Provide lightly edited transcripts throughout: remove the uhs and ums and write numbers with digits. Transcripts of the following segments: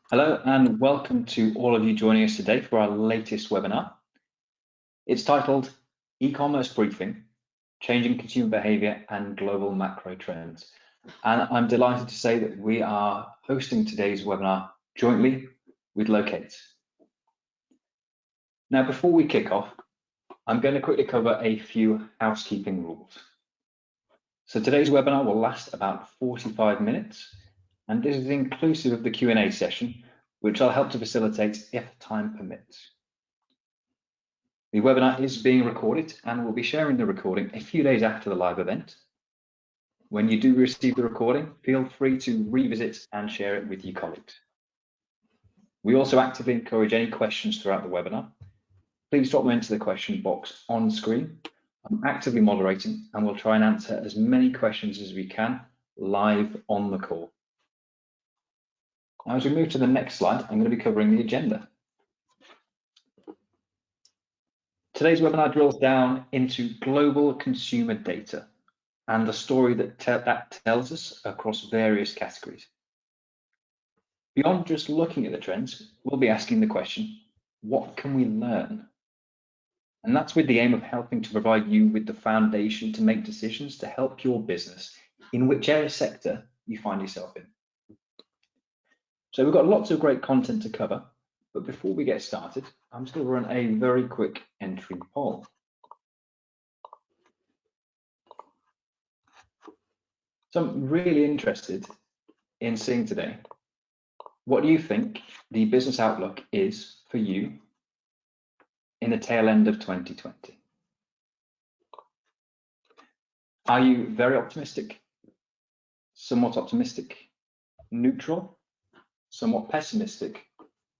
Hello and welcome to all of you joining us today for our latest webinar. It's titled eCommerce Briefing, Changing Consumer Behavior and Global Macro Trends. And I'm delighted to say that we are hosting today's webinar jointly with Loqate. Now, before we kick off, I'm going to quickly cover a few housekeeping rules. So today's webinar will last about 45 minutes, and this is inclusive of the Q&A session, which I'll help to facilitate if time permits. The webinar is being recorded and we'll be sharing the recording a few days after the live event. When you do receive the recording, feel free to revisit and share it with your colleagues. We also actively encourage any questions throughout the webinar. Please drop them into the question box on screen. I'm actively moderating and we'll try and answer as many questions as we can live on the call. Now, as we move to the next slide, I'm going to be covering the agenda. Today's webinar drills down into global consumer data and the story that tells us across various categories. Beyond just looking at the trends, we'll be asking the question, what can we learn? And that's with the aim of helping to provide you with the foundation to make decisions to help your business in whichever sector you find yourself in. So we've got lots of great content to cover, but before we get started, I'm just going to run a very quick entry poll. So I'm really interested in seeing today, what do you think the business outlook is for you in the tail end of 2020? Are you very optimistic, somewhat optimistic, neutral, somewhat pessimistic,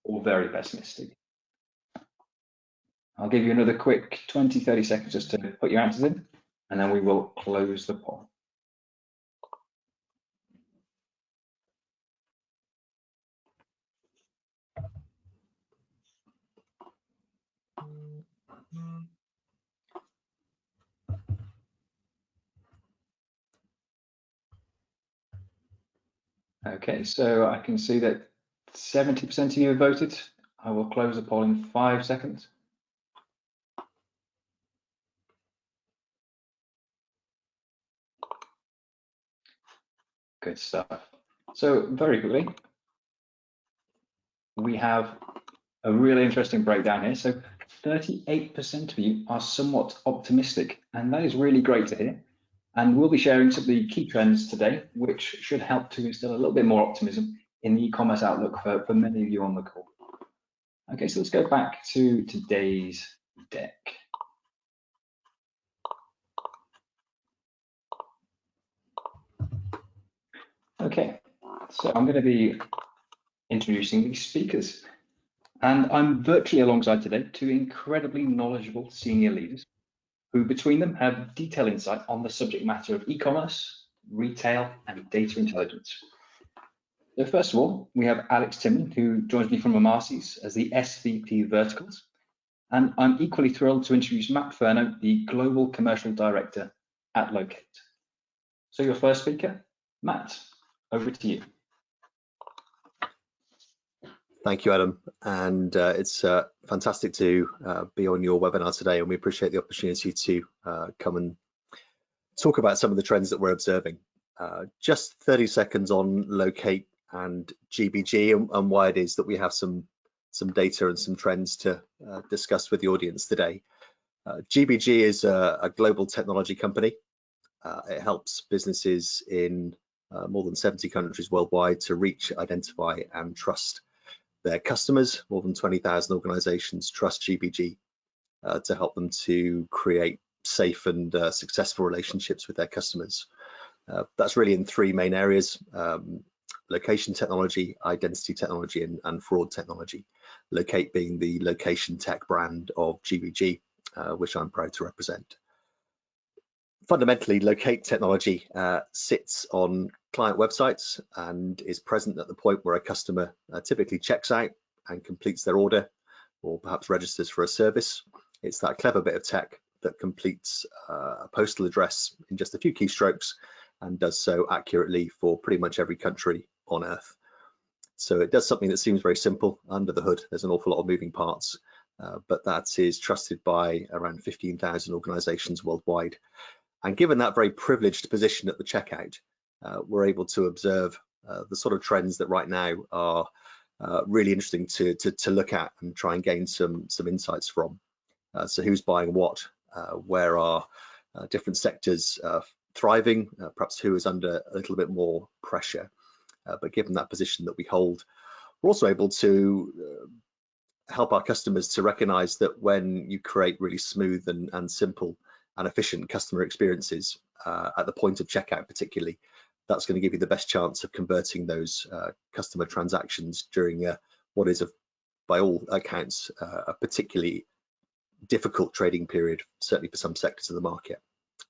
or very pessimistic? I'll give you another quick 20-30 seconds just to put your answers in, and then we will close the poll. Okay, so I can see that 70% of you have voted. I will close the poll in 5 seconds. Good stuff. So very quickly, we have a really interesting breakdown here. So 38% of you are somewhat optimistic, and that is really great to hear. And we'll be sharing some of the key trends today, which should help to instill a little bit more optimism in the e-commerce outlook for many of you on the call. Okay, so let's go back to today's deck. Okay, so I'm going to be introducing these speakers. And I'm virtually alongside today two incredibly knowledgeable senior leaders who between them have detailed insight on the subject matter of e-commerce, retail, and data intelligence. So first of all, we have Alex Timlin, who joins me from Emarsys as the SVP Verticals. And I'm equally thrilled to introduce Matt Furneaux, the Global Commercial Director at Loqate. So your first speaker, Matt, over to you. Thank you, Adam. And it's fantastic to be on your webinar today, and we appreciate the opportunity to come and talk about some of the trends that we're observing. Just 30 seconds on Loqate and GBG and why it is that we have some data and some trends to discuss with the audience today. GBG is a global technology company. It helps businesses in more than 70 countries worldwide to reach, identify, and trust their customers. More than 20,000 organizations trust GBG to help them to create safe and successful relationships with their customers. That's really in 3 main areas: location technology, identity technology, and fraud technology. Loqate being the location tech brand of GBG, which I'm proud to represent. Fundamentally, Loqate technology sits on client websites and is present at the point where a customer typically checks out and completes their order, or perhaps registers for a service. It's that clever bit of tech that completes a postal address in just a few keystrokes and does so accurately for pretty much every country on Earth. So it does something that seems very simple. Under the hood, there's an awful lot of moving parts, but that is trusted by around 15,000 organizations worldwide. And given that very privileged position at the checkout, we're able to observe the sort of trends that right now are really interesting to look at and try and gain some insights from. So who's buying what, where are different sectors thriving, perhaps who is under a little bit more pressure. But given that position that we hold, we're also able to help our customers to recognize that when you create really smooth and simple and efficient customer experiences at the point of checkout particularly, that's going to give you the best chance of converting those customer transactions during what is, by all accounts, a particularly difficult trading period, certainly for some sectors of the market.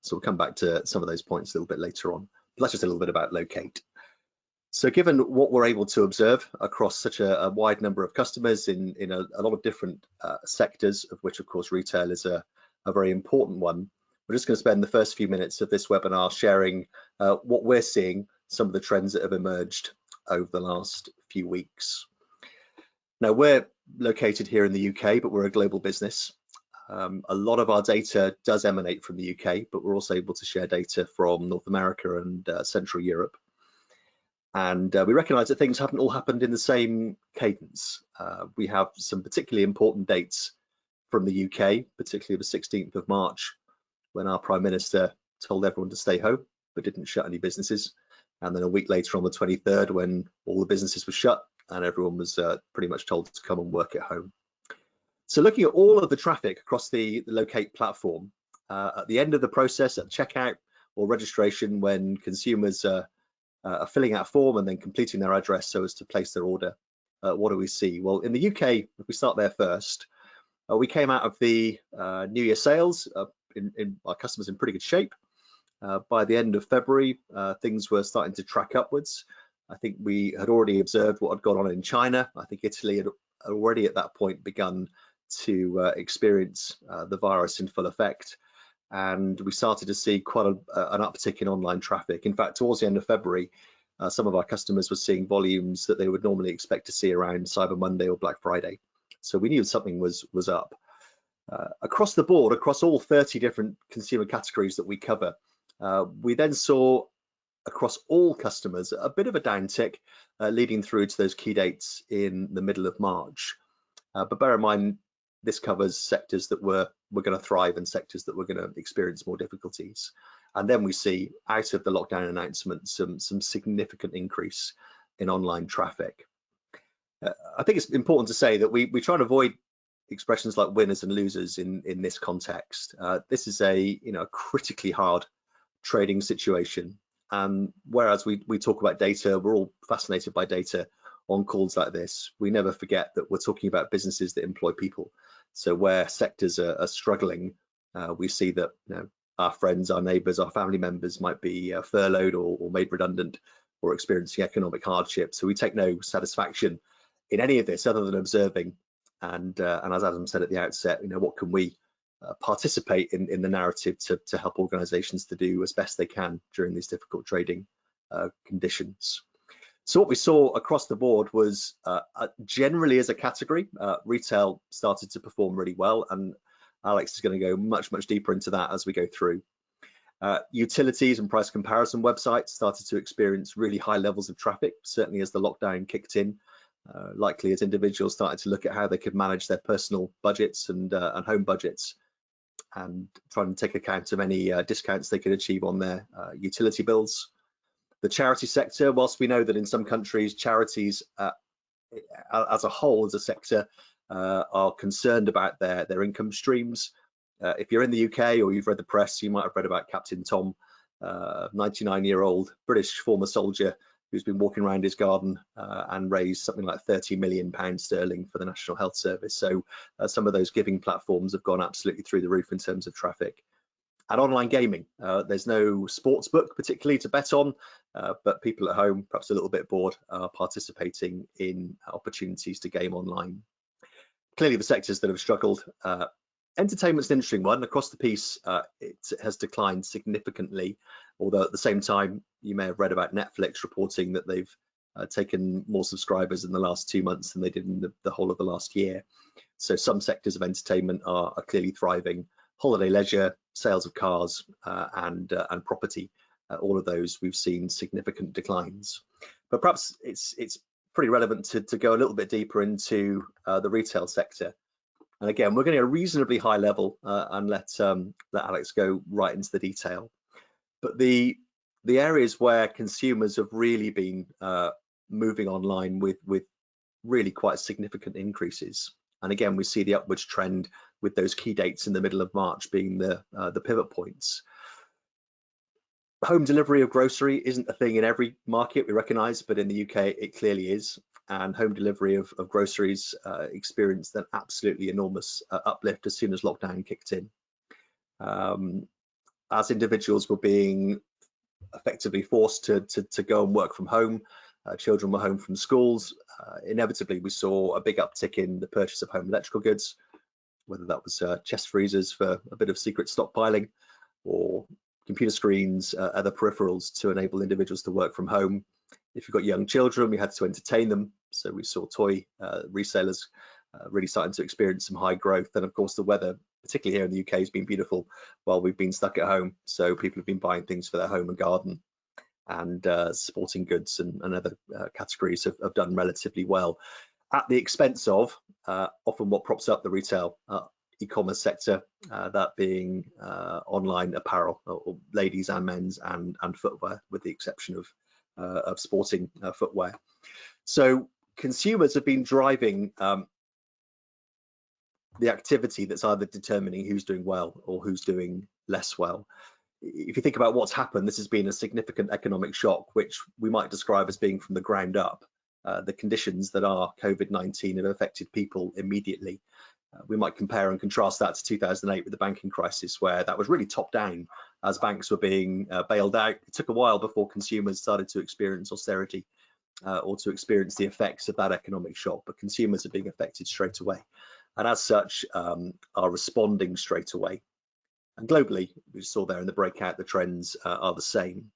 So we'll come back to some of those points a little bit later on. But that's just a little bit about Loqate. So given what we're able to observe across such a wide number of customers in a lot of different sectors, of which of course retail is a very important one, we're just going to spend the first few minutes of this webinar sharing what we're seeing, some of the trends that have emerged over the last few weeks. Now, we're located here in the UK, but we're a global business. A lot of our data does emanate from the UK, but we're also able to share data from North America and Central Europe. And we recognise that things haven't all happened in the same cadence. We have some particularly important dates from the UK, particularly the 16th of March, when our Prime Minister told everyone to stay home, but didn't shut any businesses. And then a week later on the 23rd, when all the businesses were shut and everyone was pretty much told to come and work at home. So looking at all of the traffic across the Loqate platform, at the end of the process, at checkout or registration, when consumers are filling out a form and then completing their address so as to place their order, what do we see? Well, in the UK, if we start there first, we came out of the New Year sales in our customers in pretty good shape. By the end of February, things were starting to track upwards. I think we had already observed what had gone on in China. I think Italy had already at that point begun to experience the virus in full effect. And we started to see quite an uptick in online traffic. In fact, towards the end of February, some of our customers were seeing volumes that they would normally expect to see around Cyber Monday or Black Friday. So we knew something was up. Across the board, across all 30 different consumer categories that we cover, we then saw across all customers a bit of a downtick leading through to those key dates in the middle of March. But bear in mind, this covers sectors that were going to thrive and sectors that were going to experience more difficulties. And then we see, out of the lockdown announcement, some significant increase in online traffic. I think it's important to say that we try and avoid expressions like winners and losers in this context. This is a critically hard trading situation. And whereas we talk about data, we're all fascinated by data on calls like this, we never forget that we're talking about businesses that employ people. So where sectors are struggling, we see that our friends, our neighbours, our family members might be furloughed or made redundant or experiencing economic hardship. So we take no satisfaction in any of this other than observing. And as Adam said at the outset, what can we participate in the narrative to help organisations to do as best they can during these difficult trading conditions. So what we saw across the board was generally as a category, retail started to perform really well, and Alex is going to go much deeper into that as we go through. Utilities and price comparison websites started to experience really high levels of traffic, certainly as the lockdown kicked in, likely as individuals started to look at how they could manage their personal budgets and home budgets, and trying to take account of any discounts they could achieve on their utility bills. The charity sector, whilst we know that in some countries charities as a whole, as a sector, are concerned about their income streams. If you're in the UK or you've read the press, you might have read about Captain Tom, 99-year-old British former soldier who's been walking around his garden and raised something like £30 million sterling for the National Health Service. So some of those giving platforms have gone absolutely through the roof in terms of traffic. And online gaming, there's no sports book particularly to bet on, but people at home, perhaps a little bit bored, are participating in opportunities to game online. Clearly the sectors that have struggled, entertainment's an interesting one. Across the piece, it has declined significantly, although at the same time, you may have read about Netflix reporting that they've taken more subscribers in the last 2 months than they did in the whole of the last year. So some sectors of entertainment are clearly thriving. Holiday leisure, sales of cars, and property, all of those we've seen significant declines. But perhaps it's pretty relevant to go a little bit deeper into the retail sector. And again, we're going to a reasonably high level and let Alex go right into the detail. But the areas where consumers have really been moving online with really quite significant increases. And again, we see the upwards trend with those key dates in the middle of March being the pivot points. Home delivery of grocery isn't a thing in every market, we recognise, but in the UK it clearly is. And home delivery of groceries experienced an absolutely enormous uplift as soon as lockdown kicked in. As individuals were being effectively forced to go and work from home, children were home from schools, inevitably we saw a big uptick in the purchase of home electrical goods, whether that was chest freezers for a bit of secret stockpiling, or computer screens, other peripherals to enable individuals to work from home. If you've got young children, we had to entertain them, so we saw toy resellers really starting to experience some high growth. And of course the weather, particularly here in the UK, has been beautiful while we've been stuck at home, so people have been buying things for their home and garden, and sporting goods and other categories have done relatively well, at the expense of often what props up the retail e-commerce sector, that being online apparel, or ladies and men's and footwear, with the exception of sporting footwear. So consumers have been driving the activity that's either determining who's doing well or who's doing less well. If you think about what's happened, this has been a significant economic shock, which we might describe as being from the ground up. The conditions that are COVID-19 have affected people immediately. We might compare and contrast that to 2008 with the banking crisis, where that was really top down as banks were being bailed out. It took a while before consumers started to experience austerity or to experience the effects of that economic shock, but consumers are being affected straight away, and as such are responding straight away. And globally, we saw there in the breakout, the trends are the same.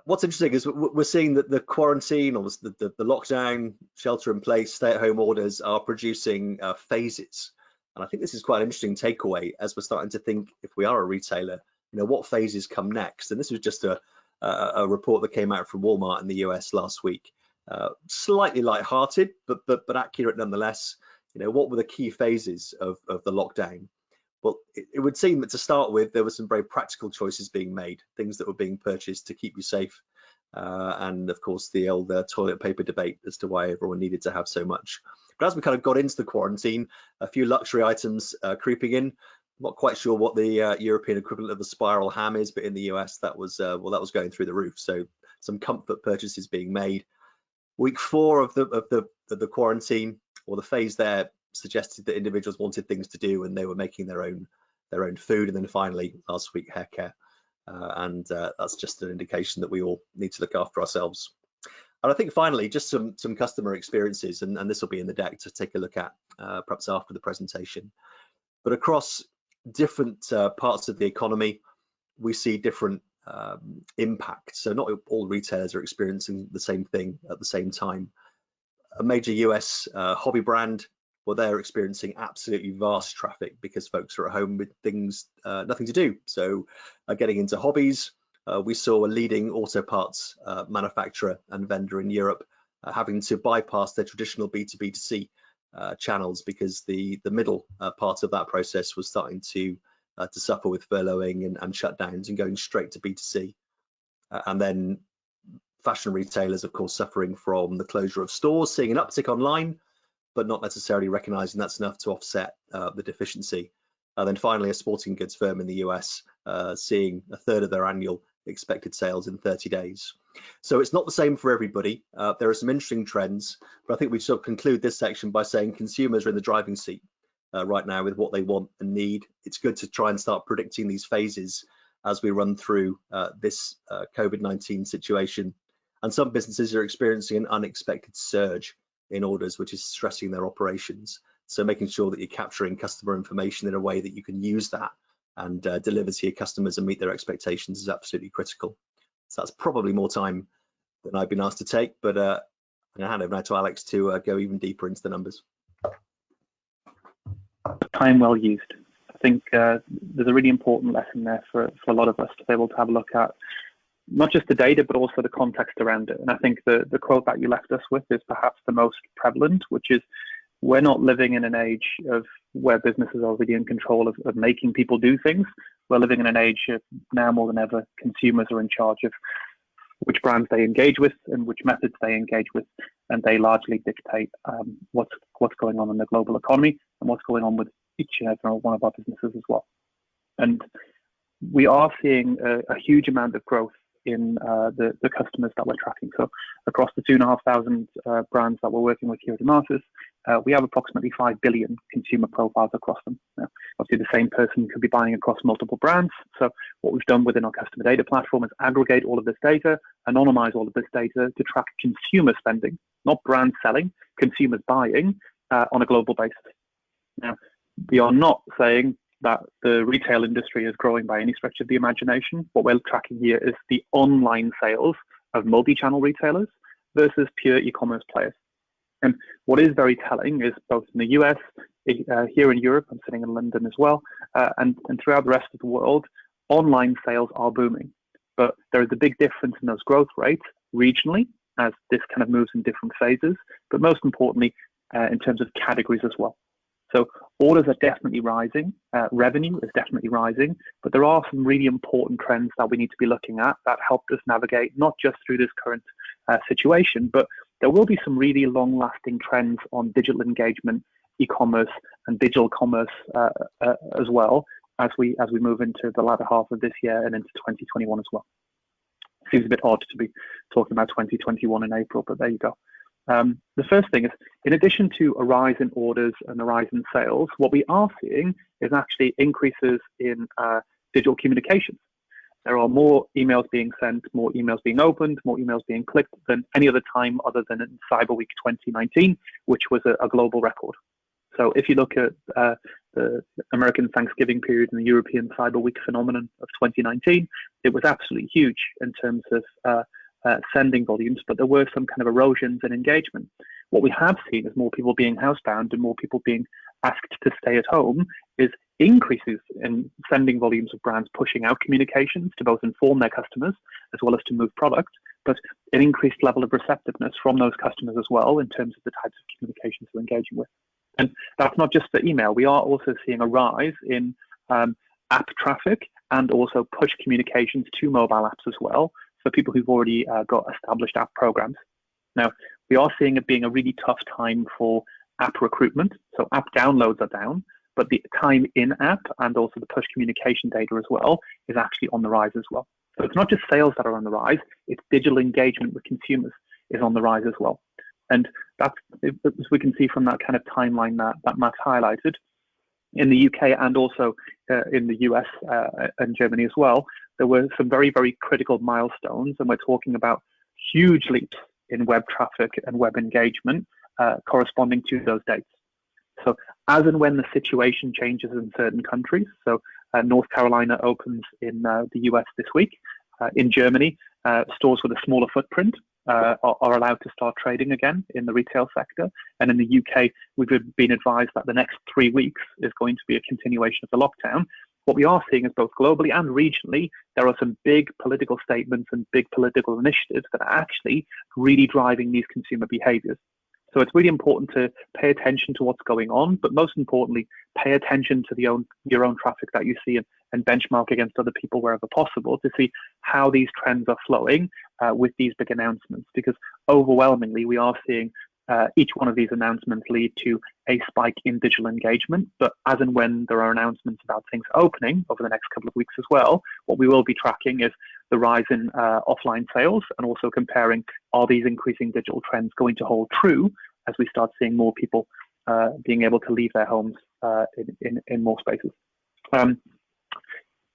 What's interesting is we're seeing that the quarantine, or the lockdown, shelter in place, stay at home orders are producing phases. And I think this is quite an interesting takeaway as we're starting to think, if we are a retailer, what phases come next. And this was just a report that came out from Walmart in the US last week. Slightly light-hearted, but accurate nonetheless. What were the key phases of the lockdown? Well, it would seem that to start with, there were some very practical choices being made, things that were being purchased to keep you safe. And of course, the old toilet paper debate as to why everyone needed to have so much. But as we kind of got into the quarantine, a few luxury items creeping in. I'm not quite sure what the European equivalent of the spiral ham is, but in the US, that was going through the roof. So some comfort purchases being made. Week 4 of the quarantine, or the phase there, suggested that individuals wanted things to do and they were making their own food. And then finally last week, hair care, and that's just an indication that we all need to look after ourselves. And I think finally just some customer experiences, and this will be in the deck to take a look at perhaps after the presentation. But across different parts of the economy, we see different impacts. So not all retailers are experiencing the same thing at the same time. A major US hobby brand, well, they're experiencing absolutely vast traffic because folks are at home with things, nothing to do. So getting into hobbies, we saw a leading auto parts manufacturer and vendor in Europe having to bypass their traditional B2B2C channels because the middle part of that process was starting to suffer with furloughing and shutdowns, and going straight to B2C. And then fashion retailers, of course, suffering from the closure of stores, seeing an uptick online, but not necessarily recognizing that's enough to offset the deficiency. And then finally, a sporting goods firm in the US seeing a third of their annual expected sales in 30 days. So it's not the same for everybody. There are some interesting trends, but I think we should conclude this section by saying consumers are in the driving seat right now with what they want and need. It's good to try and start predicting these phases as we run through this COVID-19 situation. And some businesses are experiencing an unexpected surge in orders, which is stressing their operations. So making sure that you're capturing customer information in a way that you can use that and deliver to your customers and meet their expectations is absolutely critical. So that's probably more time than I've been asked to take, but I'm going to hand over now to Alex to go even deeper into the numbers. Time well used. I think there's a really important lesson there for a lot of us to be able to have a look at not just the data, but also the context around it. And I think the quote that you left us with is perhaps the most prevalent, which is, we're not living in an age of where businesses are really in control of making people do things. We're living in an age of, now more than ever, consumers are in charge of which brands they engage with and which methods they engage with, and they largely dictate what's going on in the global economy and what's going on with each and every one of our businesses as well. And we are seeing a huge amount of growth in the customers that we're tracking. So across the 2,500 brands that we're working with here at Emarsys, we have approximately 5 billion consumer profiles across them. Now, obviously, the same person could be buying across multiple brands. So what we've done within our customer data platform is aggregate all of this data, anonymize all of this data to track consumer spending, not brand selling, consumers buying on a global basis. Now, we are not saying that the retail industry is growing by any stretch of the imagination. What we're tracking here is the online sales of multi-channel retailers versus pure e-commerce players. And what is very telling is both in the US, here in Europe, I'm sitting in London as well, and throughout the rest of the world, online sales are booming. But there is a big difference in those growth rates regionally, as this kind of moves in different phases, but most importantly, in terms of categories as well. So orders are definitely rising, revenue is definitely rising, but there are some really important trends that we need to be looking at that help us navigate not just through this current situation, but there will be some really long-lasting trends on digital engagement, e-commerce, and digital commerce as well as we move into the latter half of this year and into 2021 as well. Seems a bit odd to be talking about 2021 in April, but there you go. The first thing is, in addition to a rise in orders and a rise in sales, what we are seeing is actually increases in digital communications. There are more emails being sent, more emails being opened, more emails being clicked than any other time other than in Cyber Week 2019, which was a global record. So if you look at the American Thanksgiving period and the European Cyber Week phenomenon of 2019, it was absolutely huge in terms of sending volumes, but there were some kind of erosions in engagement. What we have seen is more people being housebound and more people being asked to stay at home is increases in sending volumes of brands pushing out communications to both inform their customers as well as to move product, but an increased level of receptiveness from those customers as well in terms of the types of communications they're engaging with. And that's not just for email. We are also seeing a rise in app traffic and also push communications to mobile apps as well, for people who've already got established app programs. Now, we are seeing it being a really tough time for app recruitment. So app downloads are down, but the time in app and also the push communication data as well is actually on the rise as well. So it's not just sales that are on the rise, it's digital engagement with consumers is on the rise as well. And that's, as we can see from that kind of timeline that Matt highlighted, in the UK and also in the US and Germany as well, there were some very, very critical milestones, and we're talking about huge leaps in web traffic and web engagement corresponding to those dates. So as and when the situation changes in certain countries, so North Carolina opens in the US this week. In Germany, stores with a smaller footprint are allowed to start trading again in the retail sector. And in the UK, we've been advised that the next 3 weeks is going to be a continuation of the lockdown. What we are seeing is both globally and regionally, there are some big political statements and big political initiatives that are actually really driving these consumer behaviors. So it's really important to pay attention to what's going on, but most importantly, pay attention to your own traffic that you see and benchmark against other people wherever possible to see how these trends are flowing with these big announcements. Because overwhelmingly, we are seeing each one of these announcements lead to a spike in digital engagement. But as and when there are announcements about things opening over the next couple of weeks as well, what we will be tracking is the rise in offline sales and also comparing, are these increasing digital trends going to hold true as we start seeing more people being able to leave their homes in more spaces.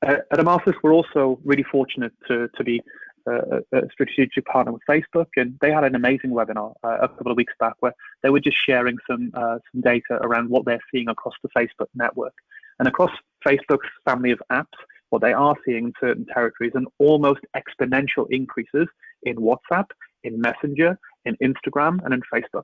At Emarsys, we're also really fortunate to be a strategic partner with Facebook, and they had an amazing webinar a couple of weeks back where they were just sharing some data around what they're seeing across the Facebook network. And across Facebook's family of apps, what they are seeing in certain territories and almost exponential increases in WhatsApp, in Messenger, in Instagram, and in Facebook.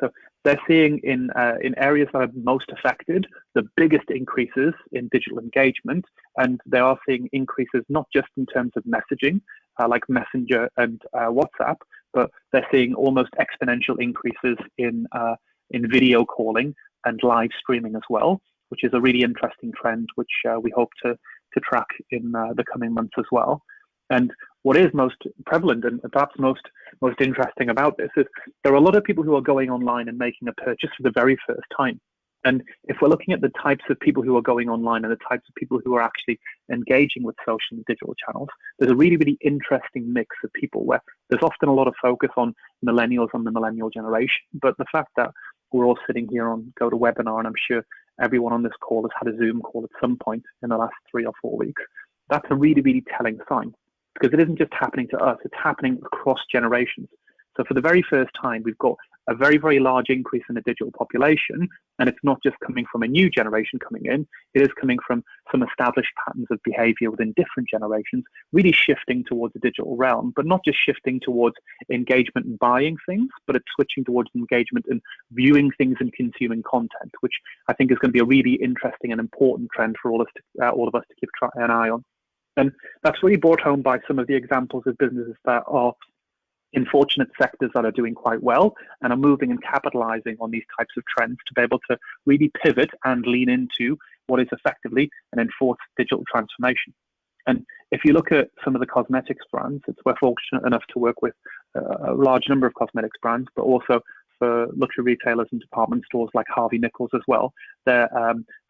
So they're seeing in areas that are most affected the biggest increases in digital engagement, and they are seeing increases not just in terms of messaging, like Messenger and WhatsApp, but they're seeing almost exponential increases in video calling and live streaming as well, which is a really interesting trend, which we hope to track in the coming months as well. And what is most prevalent and perhaps most interesting about this is there are a lot of people who are going online and making a purchase for the very first time. And if we're looking at the types of people who are going online and the types of people who are actually engaging with social and digital channels, there's a really, really interesting mix of people where there's often a lot of focus on millennials and the millennial generation. But the fact that we're all sitting here on GoToWebinar, and I'm sure everyone on this call has had a Zoom call at some point in the last 3 or 4 weeks, that's a really, really telling sign. Because it isn't just happening to us, it's happening across generations. So for the very first time, we've got a very, very large increase in the digital population, and it's not just coming from a new generation coming in, it is coming from some established patterns of behavior within different generations, really shifting towards the digital realm, but not just shifting towards engagement and buying things, but it's switching towards engagement and viewing things and consuming content, which I think is going to be a really interesting and important trend for all of us to keep an eye on. And that's really brought home by some of the examples of businesses that are in fortunate sectors that are doing quite well and are moving and capitalizing on these types of trends to be able to really pivot and lean into what is effectively an enforced digital transformation. And if you look at some of the cosmetics brands, we're fortunate enough to work with a large number of cosmetics brands, but also for luxury retailers and department stores like Harvey Nichols as well. They're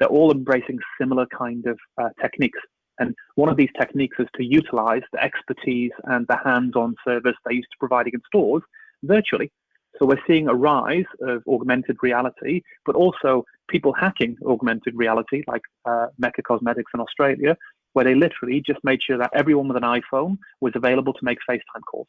all embracing similar kind of techniques. And one of these techniques is to utilize the expertise and the hands-on service they used to providing in stores virtually. So we're seeing a rise of augmented reality, but also people hacking augmented reality, like Mecca Cosmetics in Australia, where they literally just made sure that everyone with an iPhone was available to make FaceTime calls.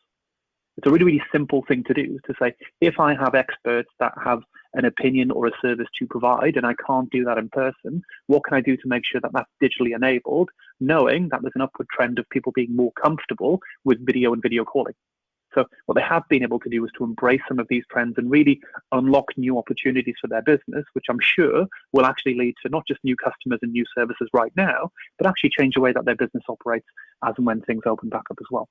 It's a really, really simple thing to do, to say, if I have experts that have an opinion or a service to provide and I can't do that in person, what can I do to make sure that that's digitally enabled, knowing that there's an upward trend of people being more comfortable with video and video calling. So what they have been able to do is to embrace some of these trends and really unlock new opportunities for their business, which I'm sure will actually lead to not just new customers and new services right now, but actually change the way that their business operates as and when things open back up as well.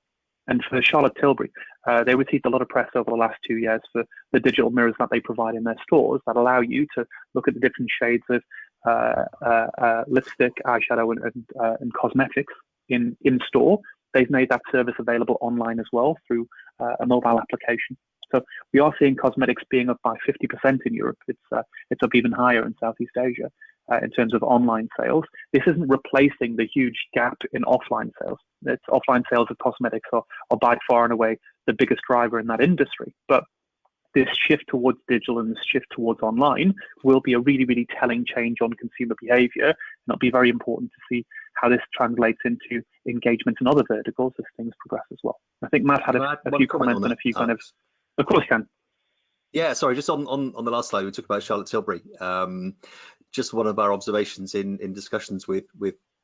And for Charlotte Tilbury, they received a lot of press over the last 2 years for the digital mirrors that they provide in their stores that allow you to look at the different shades of lipstick, eyeshadow, and cosmetics in store. They've made that service available online as well through a mobile application. So we are seeing cosmetics being up by 50% in Europe. It's up even higher in Southeast Asia in terms of online sales. This isn't replacing the huge gap in offline sales. It's offline sales of cosmetics are by far and away the biggest driver in that industry. But this shift towards digital and this shift towards online will be a really, really telling change on consumer behavior. And it'll be very important to see how this translates into engagement in other verticals as things progress as well. I think Matt had a few comments and a few kind of course you can. Yeah, sorry, just on the last slide, we talked about Charlotte Tilbury. Just one of our observations in discussions with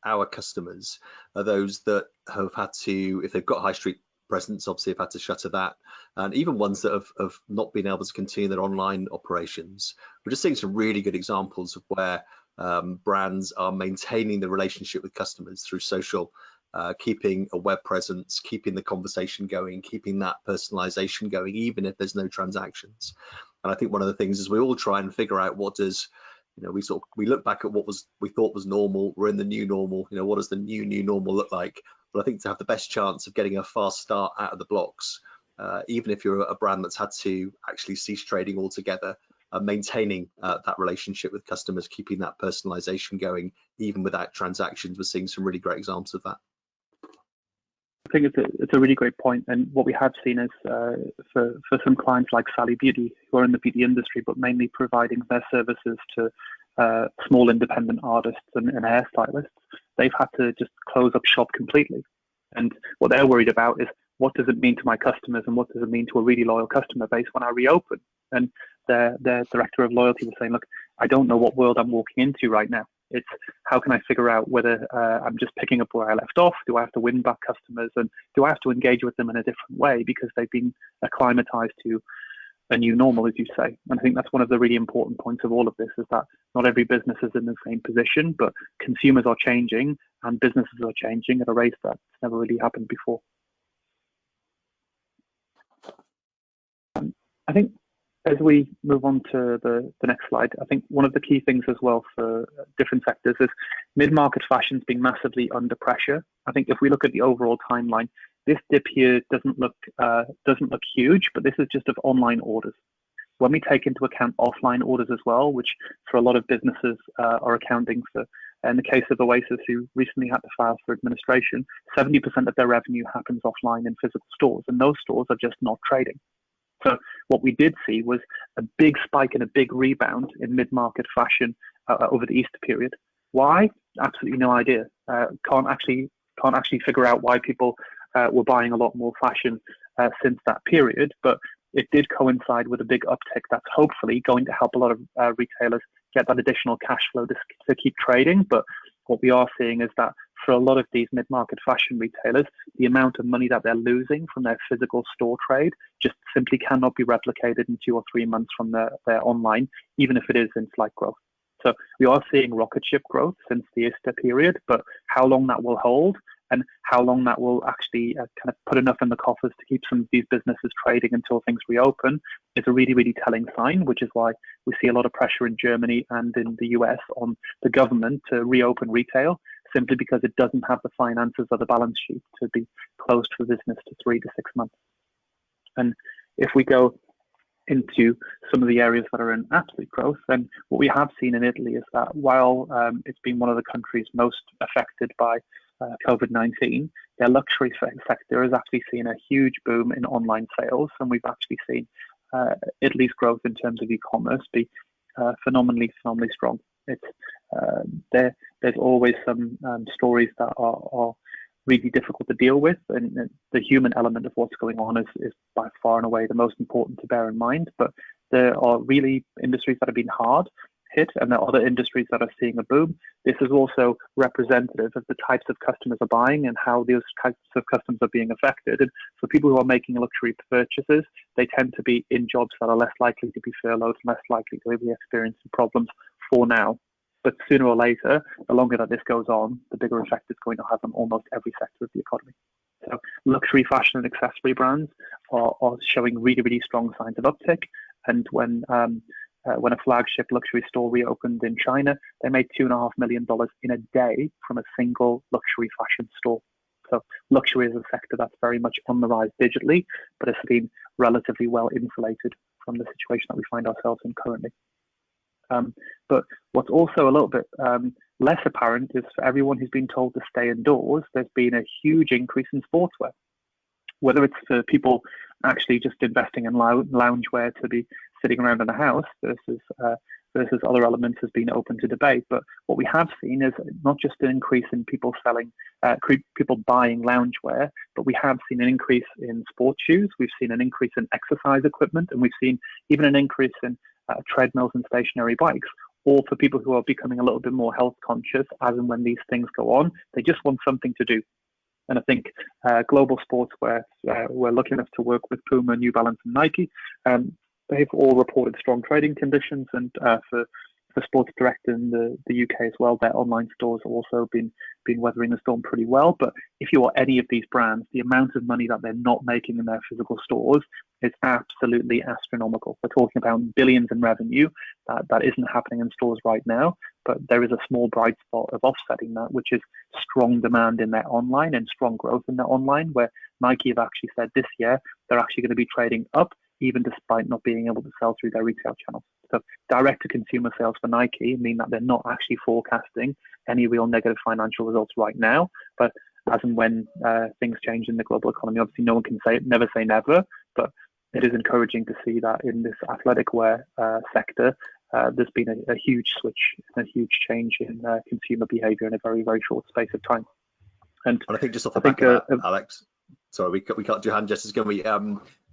our customers are those that have had to, if they've got high street presence, obviously have had to shutter that, and even ones that have not been able to continue their online operations. We're just seeing some really good examples of where brands are maintaining the relationship with customers through social, keeping a web presence, keeping the conversation going, keeping that personalization going, even if there's no transactions. And I think one of the things is we all try and figure out what does, we look back at what we thought was normal. We're in the new normal. What does the new normal look like? But I think to have the best chance of getting a fast start out of the blocks, even if you're a brand that's had to actually cease trading altogether, maintaining that relationship with customers, keeping that personalization going, even without transactions, we're seeing some really great examples of that. I think it's a really great point, and what we have seen is for some clients like Sally Beauty, who are in the beauty industry, but mainly providing their services to small independent artists and hairstylists, they've had to just close up shop completely. And what they're worried about is, what does it mean to my customers and what does it mean to a really loyal customer base when I reopen? And their director of loyalty was saying, look, I don't know what world I'm walking into right now. It's how can I figure out whether I'm just picking up where I left off? Do I have to win back customers? And do I have to engage with them in a different way because they've been acclimatized to a new normal, as you say? And I think that's one of the really important points of all of this, is that not every business is in the same position, but consumers are changing and businesses are changing at a rate that's never really happened before. I think as we move on to the next slide, I think one of the key things as well for different sectors is mid-market fashion's being massively under pressure. I think if we look at the overall timeline, this dip here doesn't look huge, but this is just of online orders. When we take into account offline orders as well, which for a lot of businesses are accounting for, in the case of Oasis, who recently had to file for administration, 70% of their revenue happens offline in physical stores, and those stores are just not trading. So what we did see was a big spike and a big rebound in mid-market fashion over the Easter period. Why? Absolutely no idea. Can't actually figure out why people were buying a lot more fashion since that period, but it did coincide with a big uptick that's hopefully going to help a lot of retailers get that additional cash flow to keep trading. But what we are seeing is that for a lot of these mid-market fashion retailers, the amount of money that they're losing from their physical store trade just simply cannot be replicated in 2 or 3 months from their online, even if it is in slight growth. So we are seeing rocket ship growth since the Easter period, but how long that will hold and how long that will actually kind of put enough in the coffers to keep some of these businesses trading until things reopen is a really, really telling sign, which is why we see a lot of pressure in Germany and in the US on the government to reopen retail, simply because it doesn't have the finances or the balance sheet to be closed for business to 3 to 6 months. And if we go into some of the areas that are in absolute growth, then what we have seen in Italy is that while it's been one of the countries most affected by COVID-19, their luxury sector has actually seen a huge boom in online sales, and we've actually seen Italy's growth in terms of e-commerce be phenomenally strong. It's there's always some stories that are really difficult to deal with, and the human element of what's going on is by far and away the most important to bear in mind. But there are really industries that have been hard hit, and there are other industries that are seeing a boom. This is also representative of the types of customers are buying and how those types of customers are being affected. And for people who are making luxury purchases, they tend to be in jobs that are less likely to be furloughed and less likely to be experiencing problems for now. But sooner or later, the longer that this goes on, the bigger effect it's going to have on almost every sector of the economy. So luxury fashion and accessory brands are showing really, really strong signs of uptick. And when a flagship luxury store reopened in China, they made $2.5 million in a day from a single luxury fashion store. So luxury is a sector that's very much on the rise digitally, but it's been relatively well insulated from the situation that we find ourselves in currently. But what's also a little bit less apparent is for everyone who's been told to stay indoors, there's been a huge increase in sportswear. Whether it's for people actually just investing in loungewear to be sitting around in a house versus other elements has been open to debate. But what we have seen is not just an increase in people buying loungewear, but we have seen an increase in sports shoes. We've seen an increase in exercise equipment, and we've seen even an increase in treadmills and stationary bikes, all for people who are becoming a little bit more health conscious as and when these things go on. They just want something to do. And I think global sportswear, we're lucky enough to work with Puma, New Balance and Nike. They've all reported strong trading conditions, and for Sports Direct in the UK as well, their online stores have also been weathering the storm pretty well. But if you are any of these brands, the amount of money that they're not making in their physical stores is absolutely astronomical. We're talking about billions in revenue that isn't happening in stores right now, but there is a small bright spot of offsetting that, which is strong demand in their online and strong growth in their online, where Nike have actually said this year they're actually going to be trading up, even despite not being able to sell through their retail channels. So direct-to-consumer sales for Nike mean that they're not actually forecasting any real negative financial results right now. But as and when things change in the global economy, obviously no one can never say never, but it is encouraging to see that in this athletic wear sector, there's been a huge switch, a huge change in consumer behavior in a very, very short space of time. And I think just off the back of that, Alex, sorry, we can't do hand gestures, can we?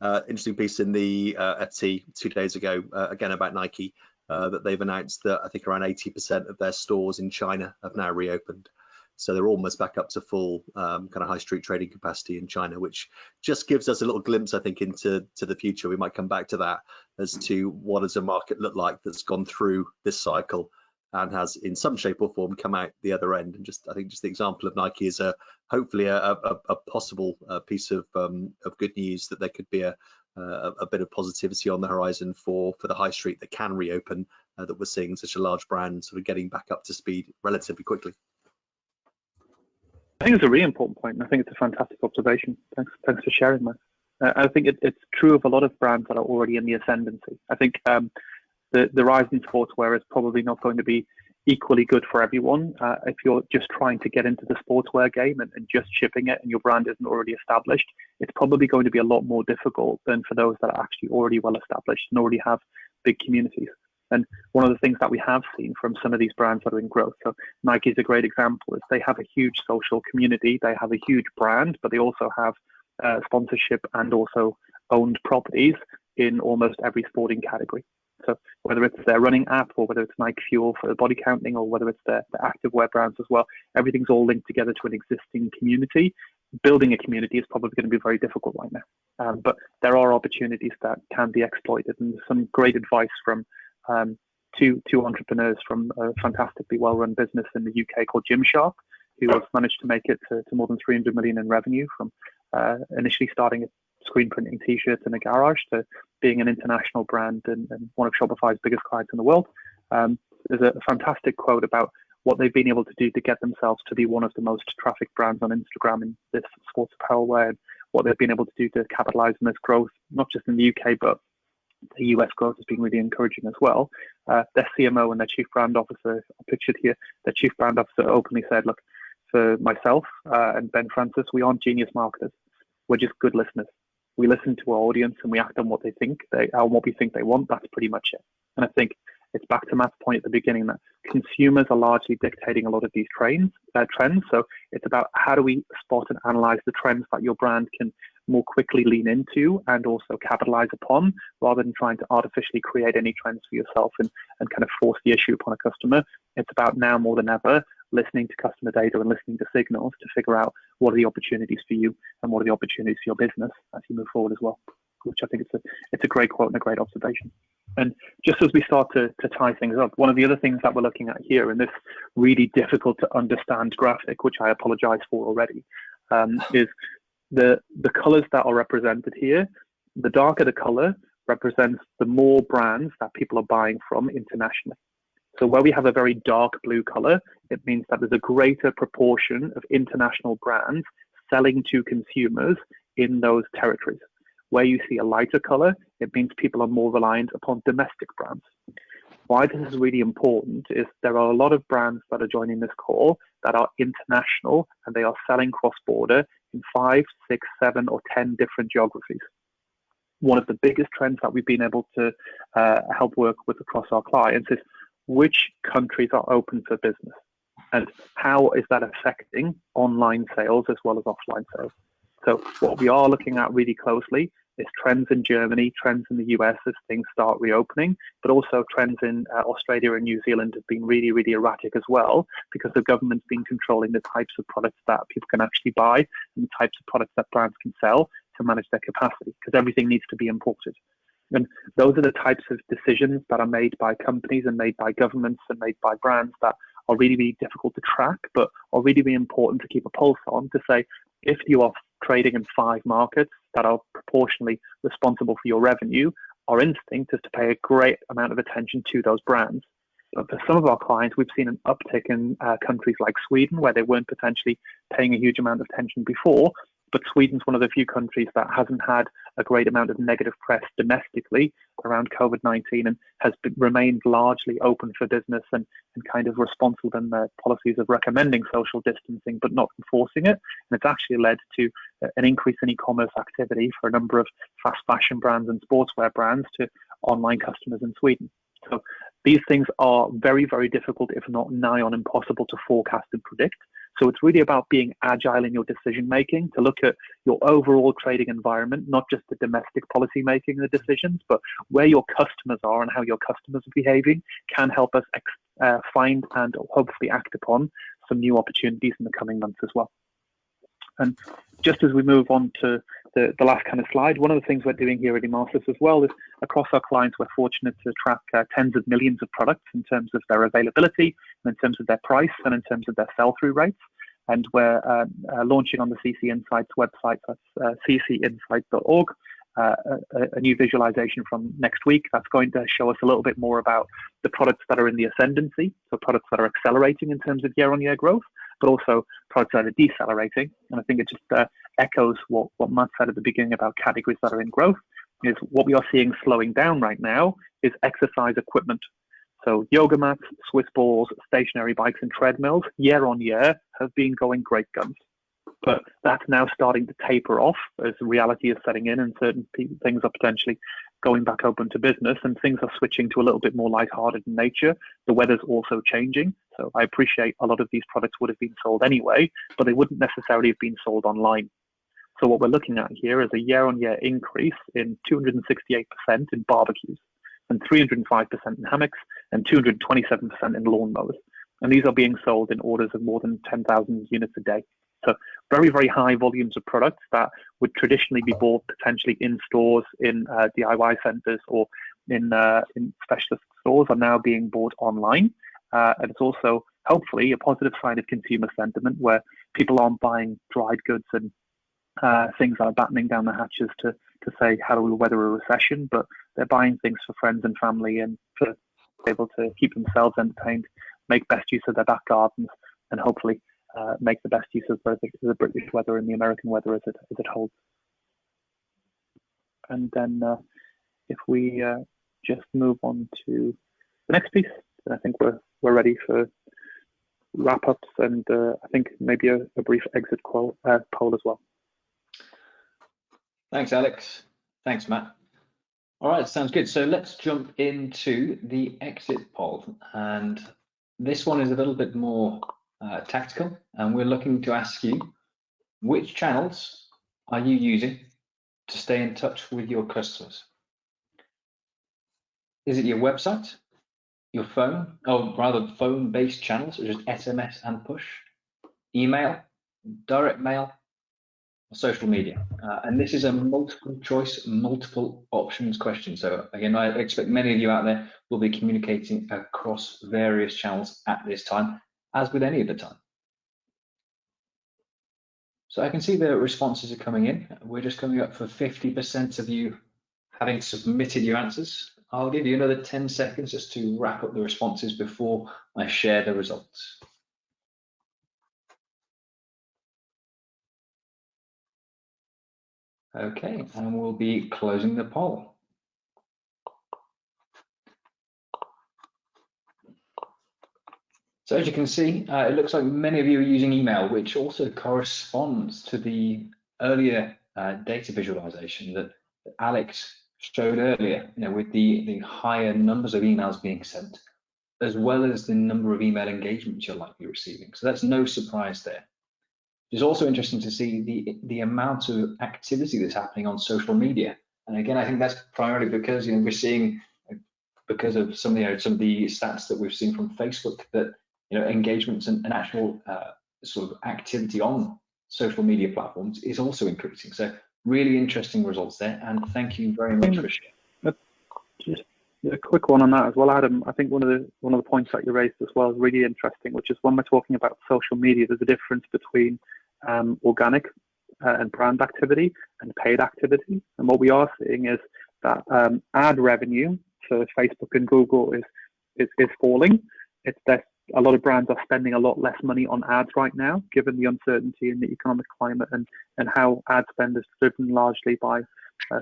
Interesting piece in the FT 2 days ago, again about Nike. that they've announced that I think around 80% of their stores in China have now reopened. So they're almost back up to full kind of high street trading capacity in China, which just gives us a little glimpse, I think, into the future. We might come back to that as to what does a market look like that's gone through this cycle and has in some shape or form come out the other end. And I think the example of Nike is hopefully a possible piece of good news, that there could be a bit of positivity on the horizon for the high street that can reopen, that we're seeing such a large brand sort of getting back up to speed relatively quickly. I think it's a really important point, and I think it's a fantastic observation. Thanks for sharing that. I think it's true of a lot of brands that are already in the ascendancy. I think the rise in sportswear is probably not going to be equally good for everyone. If you're just trying to get into the sportswear game and just shipping it and your brand isn't already established, it's probably going to be a lot more difficult than for those that are actually already well established and already have big communities. And one of the things that we have seen from some of these brands that are in growth, so Nike is a great example, is they have a huge social community, they have a huge brand, but they also have sponsorship and also owned properties in almost every sporting category. So whether it's their running app or whether it's Nike Fuel for body counting or whether it's the activewear brands as well, everything's all linked together to an existing community. Building a community is probably going to be very difficult right now. But there are opportunities that can be exploited, and there's some great advice from two entrepreneurs from a fantastically well-run business in the UK called Gymshark, who has managed to make it to more than 300 million in revenue from initially starting a screen printing t-shirts in a garage to being an international brand and one of Shopify's biggest clients in the world. There's a fantastic quote about what they've been able to do to get themselves to be one of the most trafficked brands on Instagram in this sports apparel wear, and what they've been able to do to capitalize on this growth, not just in the UK, but the US growth has been really encouraging as well. Their CMO and their chief brand officer, pictured here, their chief brand officer openly said, look, for myself and Ben Francis, we aren't genius marketers. We're just good listeners. We listen to our audience and we act on what they think, on what we think they want. That's pretty much it. And I think it's back to Matt's point at the beginning that consumers are largely dictating a lot of these trends. So it's about how do we spot and analyze the trends that your brand can more quickly lean into and also capitalize upon, rather than trying to artificially create any trends for yourself and kind of force the issue upon a customer. It's about now more than ever listening to customer data and listening to signals to figure out what are the opportunities for you and what are the opportunities for your business as you move forward as well, which I think it's a great quote and a great observation. And just as we start to tie things up, one of the other things that we're looking at here in this really difficult to understand graphic, which I apologize for already, is the colors that are represented here. The darker the color represents the more brands that people are buying from internationally. So where we have a very dark blue color, it means that there's a greater proportion of international brands selling to consumers in those territories. Where you see a lighter color, it means people are more reliant upon domestic brands. Why this is really important is there are a lot of brands that are joining this call that are international and they are selling cross-border in 5, 6, 7, or 10 different geographies. One of the biggest trends that we've been able to help work with across our clients is which countries are open for business and how is that affecting online sales as well as offline sales. So what we are looking at really closely is trends in Germany, trends in the US as things start reopening, but also trends in Australia and New Zealand have been really, really erratic as well, because the government's been controlling the types of products that people can actually buy and the types of products that brands can sell to manage their capacity, because everything needs to be imported. And those are the types of decisions that are made by companies and made by governments and made by brands that are really, really difficult to track, but are really, really important to keep a pulse on to say, if you are trading in 5 markets that are proportionally responsible for your revenue, our instinct is to pay a great amount of attention to those brands. But for some of our clients, we've seen an uptick in countries like Sweden, where they weren't potentially paying a huge amount of attention before. But Sweden's one of the few countries that hasn't had a great amount of negative press domestically around COVID-19 and has remained largely open for business and kind of responsible in their policies of recommending social distancing but not enforcing it. And it's actually led to an increase in e-commerce activity for a number of fast fashion brands and sportswear brands to online customers in Sweden. So these things are very, very difficult, if not nigh on impossible, to forecast and predict. So it's really about being agile in your decision making, to look at your overall trading environment, not just the domestic policy making the decisions, but where your customers are and how your customers are behaving can help us find and hopefully act upon some new opportunities in the coming months as well. And just as we move on to the last kind of slide, one of the things we're doing here at Emarsys as well is across our clients, we're fortunate to track tens of millions of products in terms of their availability, and in terms of their price, and in terms of their sell-through rates. And we're launching on the CC Insights website, that's ccinsights.org, a new visualization from next week that's going to show us a little bit more about the products that are in the ascendancy, so products that are accelerating in terms of year-on-year growth, but also products that are decelerating. And I think it just echoes what Matt said at the beginning about categories that are in growth, is what we are seeing slowing down right now is exercise equipment. So yoga mats, Swiss balls, stationary bikes and treadmills, year on year, have been going great guns. But that's now starting to taper off as reality is setting in, and certain things are potentially going back open to business, and things are switching to a little bit more lighthearted in nature. The weather's also changing. So I appreciate a lot of these products would have been sold anyway, but they wouldn't necessarily have been sold online. So what we're looking at here is a year-on-year increase in 268% in barbecues, and 305% in hammocks, and 227% in lawnmowers. And these are being sold in orders of more than 10,000 units a day. So very, very high volumes of products that would traditionally be bought potentially in stores, in DIY centers, or in specialist stores are now being bought online. And it's also hopefully a positive sign of consumer sentiment, where people aren't buying dried goods and things are battening down the hatches to say how do we weather a recession, but they're buying things for friends and family and to be able to keep themselves entertained, make best use of their back gardens, and hopefully make the best use of both the British weather and the American weather as it holds. And then if we just move on to the next piece, then I think we're ready for wrap-ups, and I think maybe a brief exit poll as well. Thanks, Alex. Thanks, Matt. All right, sounds good. So let's jump into the exit poll. And this one is a little bit more tactical, and we're looking to ask you, which channels are you using to stay in touch with your customers? Is it your website, your phone, or rather phone-based channels such as SMS and push, email, direct mail, or social media? And this is a multiple choice, multiple options question. So again, I expect many of you out there will be communicating across various channels at this time, as with any other time. So I can see the responses are coming in. We're just coming up for 50% of you having submitted your answers. I'll give you another 10 seconds just to wrap up the responses before I share the results. Okay, and we'll be closing the poll. So as you can see, it looks like many of you are using email, which also corresponds to the earlier data visualization that Alex showed earlier, with the higher numbers of emails being sent, as well as the number of email engagements you're likely receiving. So that's no surprise there. It's also interesting to see the amount of activity that's happening on social media. And again, I think that's primarily because we're seeing, because of some of the stats that we've seen from Facebook, that engagements and actual sort of activity on social media platforms is also increasing. So really interesting results there, and thank you very much for sharing. Just a quick one on that as well, Adam. I think one of the points that you raised as well is really interesting, which is when we're talking about social media, there's a difference between organic and brand activity and paid activity. And what we are seeing is that ad revenue for Facebook and Google is falling. A lot of brands are spending a lot less money on ads right now, given the uncertainty in the economic climate and how ad spend is driven largely by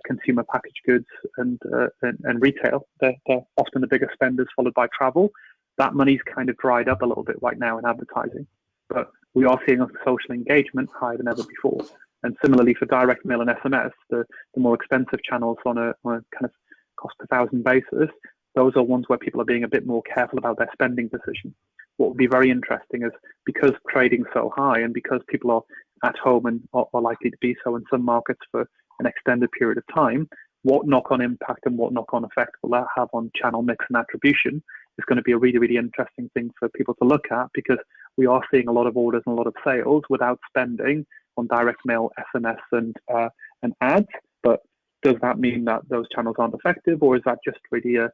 consumer packaged goods and retail. They're often the biggest spenders, followed by travel. That money's kind of dried up a little bit right now in advertising, but we are seeing a social engagement higher than ever before. And similarly for direct mail and SMS, the more expensive channels on a kind of cost per thousand basis, those are ones where people are being a bit more careful about their spending decision. what would be very interesting is, because trading's so high and because people are at home and are likely to be so in some markets for an extended period of time, what knock-on impact and what knock-on effect will that have on channel mix and attribution is going to be a really, really interesting thing for people to look at, because we are seeing a lot of orders and a lot of sales without spending on direct mail, SMS, and ads. But does that mean that those channels aren't effective, or is that just really a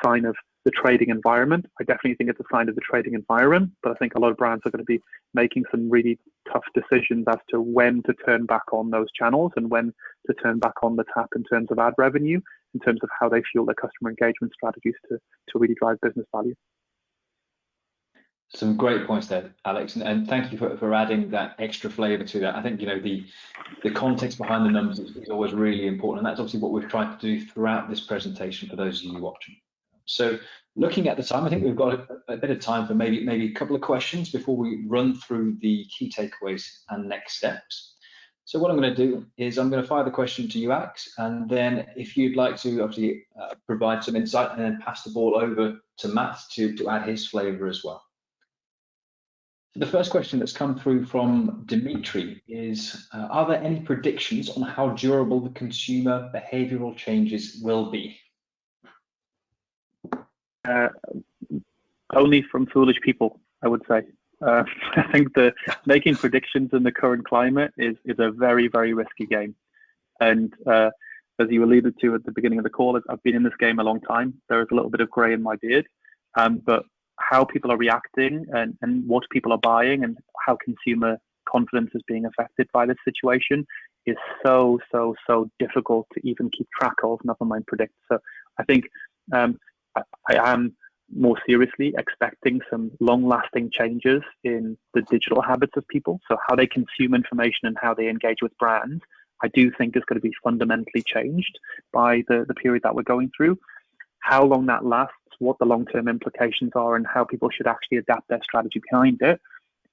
sign of the trading environment? I definitely think it's a sign of the trading environment, but I think a lot of brands are going to be making some really tough decisions as to when to turn back on those channels and when to turn back on the tap in terms of ad revenue, in terms of how they fuel their customer engagement strategies to really drive business value. Some great points there, Alex, and thank you for adding that extra flavour to that. I think, you know, the context behind the numbers is always really important, and that's obviously what we've tried to do throughout this presentation for those of you watching. So looking at the time, I think we've got a bit of time for maybe a couple of questions before we run through the key takeaways and next steps. So what I'm going to do is I'm going to fire the question to you, Alex, and then if you'd like to obviously provide some insight and then pass the ball over to Matt to add his flavour as well. The first question that's come through from Dimitri is, are there any predictions on how durable the consumer behavioural changes will be? Only from foolish people, I would say. I think that making predictions in the current climate is a very, very risky game. And as you alluded to at the beginning of the call, I've been in this game a long time. There is a little bit of grey in my beard, but how people are reacting and what people are buying and how consumer confidence is being affected by this situation is so difficult to even keep track of, never mind predict. So I think I am more seriously expecting some long-lasting changes in the digital habits of people. So how they consume information and how they engage with brands, I do think is going to be fundamentally changed by the period that we're going through. How long that lasts, what the long-term implications are, and how people should actually adapt their strategy behind it.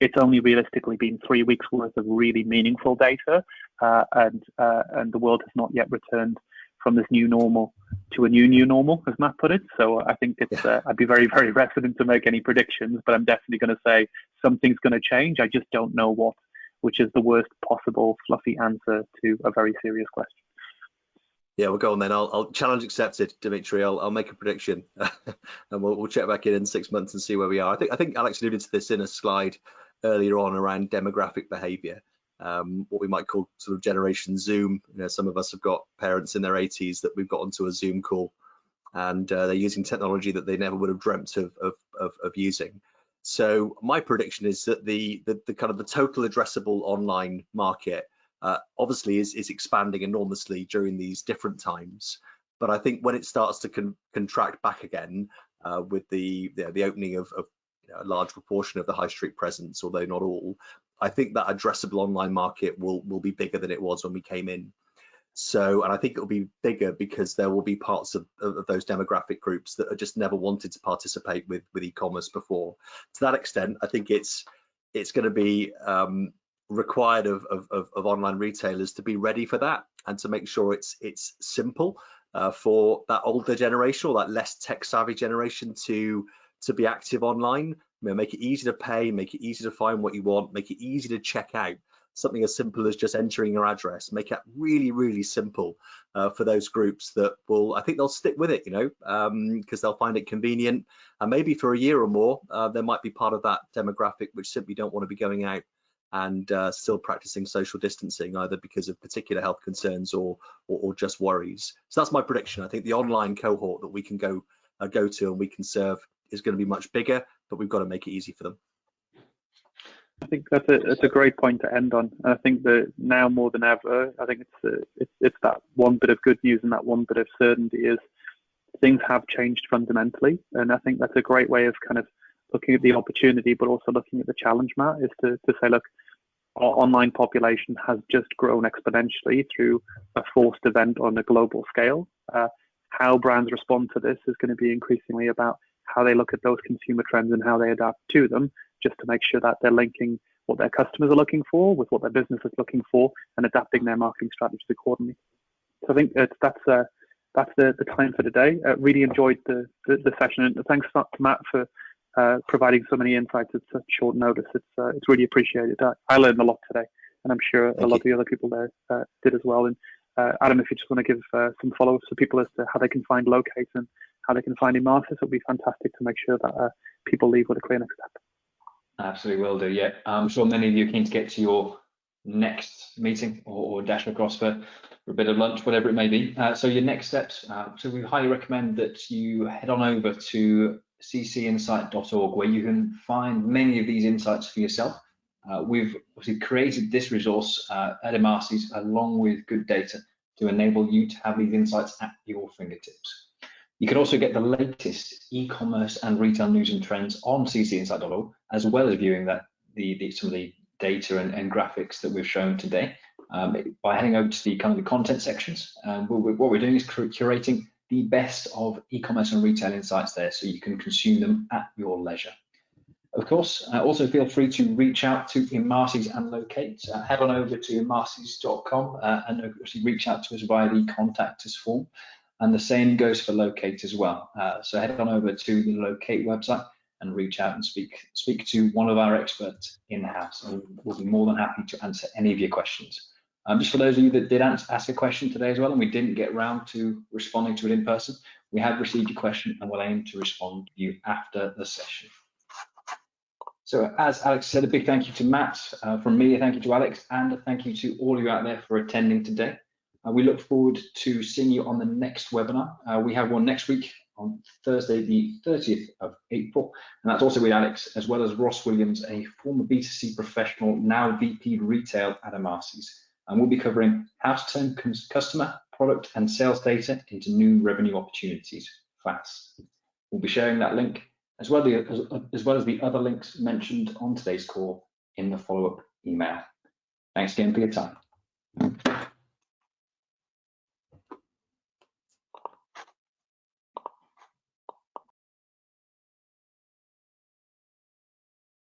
It's only realistically been 3 weeks worth of really meaningful data, and the world has not yet returned from this new normal to a new normal, as Matt put it. So I think it's I'd be very, very reticent to make any predictions, but I'm definitely going to say something's going to change. I just don't know what, which is the worst possible fluffy answer to a very serious question. Yeah, we'll go on then. I'll challenge accepted, Dimitri. I'll make a prediction, and we'll check back in 6 months and see where we are. I think Alex alluded to this in a slide earlier on around demographic behaviour, what we might call sort of Generation Zoom. You know, some of us have got parents in their 80s that we've got onto a Zoom call, and they're using technology that they never would have dreamt of using. So my prediction is that the kind of the total addressable online market obviously is expanding enormously during these different times, but I think when it starts to contract back again with the opening of a large proportion of the high street presence, although not all, I think that addressable online market will be bigger than it was when we came in. So, and I think it'll be bigger because there will be parts of those demographic groups that are just never wanted to participate with e-commerce before. To that extent, I think it's going to be required of online retailers to be ready for that and to make sure it's simple for that older generation or that less tech savvy generation to be active online. You know, make it easy to pay, make it easy to find what you want, make it easy to check out. Something as simple as just entering your address, make it really, really simple for those groups that I think they'll stick with it, you know, because they'll find it convenient. And maybe for a year or more, there might be part of that demographic which simply don't want to be going out and still practicing social distancing, either because of particular health concerns or just worries. So that's my prediction. I think the online cohort that we can go to and we can serve is going to be much bigger, but we've got to make it easy for them. I think that's a great point to end on. I think that now more than ever, I think it's that one bit of good news and that one bit of certainty is things have changed fundamentally, and I think that's a great way of kind of looking at the opportunity, but also looking at the challenge, Matt, is to say, look, our online population has just grown exponentially through a forced event on a global scale. How brands respond to this is going to be increasingly about how they look at those consumer trends and how they adapt to them, just to make sure that they're linking what their customers are looking for with what their business is looking for and adapting their marketing strategies accordingly. So I think that's the time for today. Really enjoyed the session, and thanks to Matt for providing so many insights at such short notice. It's really appreciated. I learned a lot today, and I'm sure a lot of the other people there did as well. And Adam, if you just want to give some follow-ups to people as to how they can find Loqate and how they can find Emarsys, it would be fantastic to make sure that people leave with a clear next step. Absolutely will do, yeah. I'm sure many of you are keen to get to your next meeting or dash across for a bit of lunch, whatever it may be. So your next steps, so we highly recommend that you head on over to ccinsight.org, where you can find many of these insights for yourself. We've obviously created this resource at Emarsys along with good data to enable you to have these insights at your fingertips. You can also get the latest e-commerce and retail news and trends on ccinsight.org, as well as viewing that some of the data and graphics that we've shown today by heading over to the content sections. What we're doing is curating the best of e-commerce and retail insights there, so you can consume them at your leisure. Of course, also feel free to reach out to Emarsys and Loqate. Head on over to emarsys.com and reach out to us via the contact us form. And the same goes for Loqate as well. So head on over to the Loqate website and reach out and speak to one of our experts in-house, and we'll be more than happy to answer any of your questions. Just for those of you that did ask a question today as well, and we didn't get round to responding to it in person, we have received your question and we'll aim to respond to you after the session. So as Alex said, a big thank you to Matt from me, a thank you to Alex, and a thank you to all of you out there for attending today. We look forward to seeing you on the next webinar. We have one next week on Thursday, the 30th of April, and that's also with Alex, as well as Ross Williams, a former B2C professional, now VP Retail at Emarsys. And we'll be covering how to turn customer, product, and sales data into new revenue opportunities fast. We'll be sharing that link, as well as the other links mentioned on today's call in the follow-up email. Thanks again for your time.